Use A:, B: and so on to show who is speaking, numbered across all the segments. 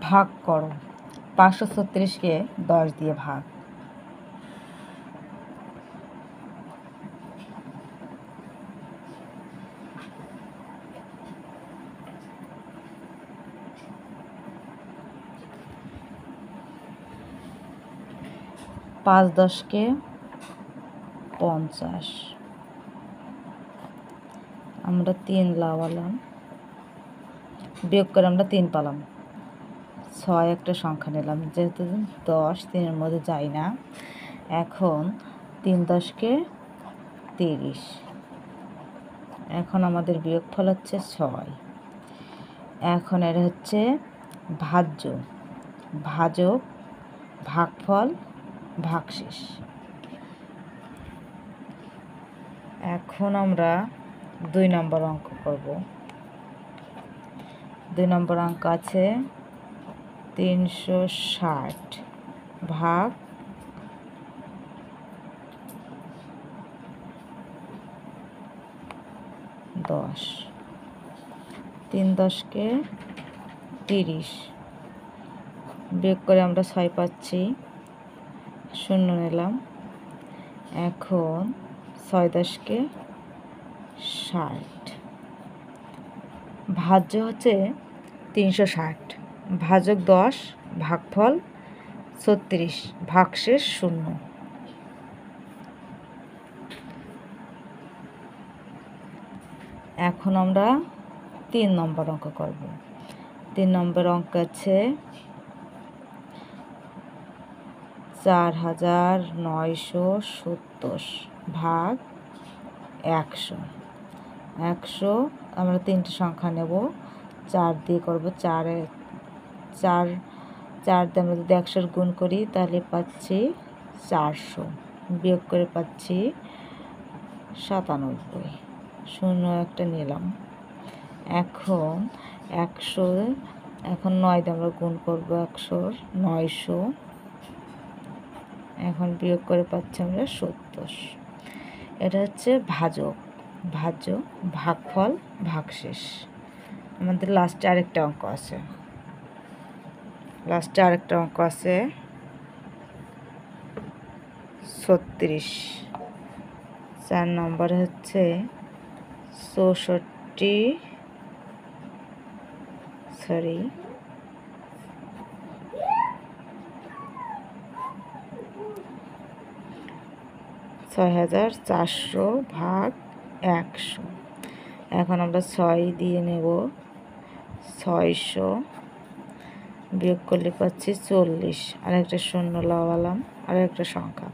A: ভাগ করো। 536কে 10 দিয়ে ভাগ। পাঁচ 10কে 50। আমরা 3 লাগালাম, বিয়োগ করে আমরা 3 পেলাম। 6 একটা সংখ্যা নিলাম, যেহেতু 10 3-এর মধ্যে যায় না। এখন 3 10কে 30। এখন আমাদের বিয়োগফল হচ্ছে 6। এখন এর হচ্ছে ভাজ্য, ভাজক, ভাগফল, ভাগশেষ। এখন আমরা 2 নম্বর অঙ্ক করব। 2 নম্বর অঙ্ক আছে 360 ভাগ 10। 3 10কে 30, বিয়োগ করে আমরা 6 পাচ্ছি, 0 নিলাম। এখন 6 10কে 60। ভাজ্য হচ্ছে 360, ভাজক 10, ভাগফল 36, ভাগশেষ 0। এখন আমরা 3 নম্বর অঙ্ক করব। 3 নম্বর অঙ্ক আছে 4970 ভাগ 100। 100 আমরা 3টে সংখ্যা নেব, 4 দিয়ে করব। 4 দিয়ে আমরা যদি 100 গুণ করি তাহলে পাচ্ছি 400, বিয়োগ করে পাচ্ছি 97। 0 একটা নিলাম। এখন 100, এখন 9 দিয়ে আমরা গুণ করব 100, 900। এখন বিয়োগ করে পাচ্ছি আমরা 70। এটা হচ্ছে ভাজক, ভাজ্য, ভাগফল, ভাগশেষ। আমাদের লাস্টে আরেকটা অঙ্ক আছে, 36। 4 নম্বরে হচ্ছে 6400 ভাগ 100। এখন আমরা 6 দিয়ে নেব, 600, বিয়োগ করলে পাচ্ছি 40, আর একটা 0 লাগালাম, আর একটা সংখ্যা।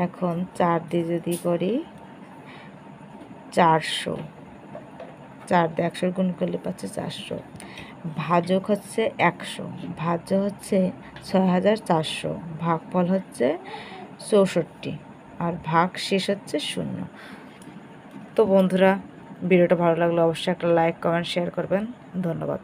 A: এখন 4 দিয়ে যদি করি 400, 4 দিয়ে 100 গুণ করলে পাচ্ছি 400। ভাজক হচ্ছে 100, ভাজ্য হচ্ছে 6400, ভাগফল হচ্ছে 64, আর ভাগ শেষ হচ্ছে 0। তো বন্ধুরা, ভিডিওটা ভালো লাগলে অবশ্যই একটা লাইক, কমেন্ট, শেয়ার করবেন। ধন্যবাদ।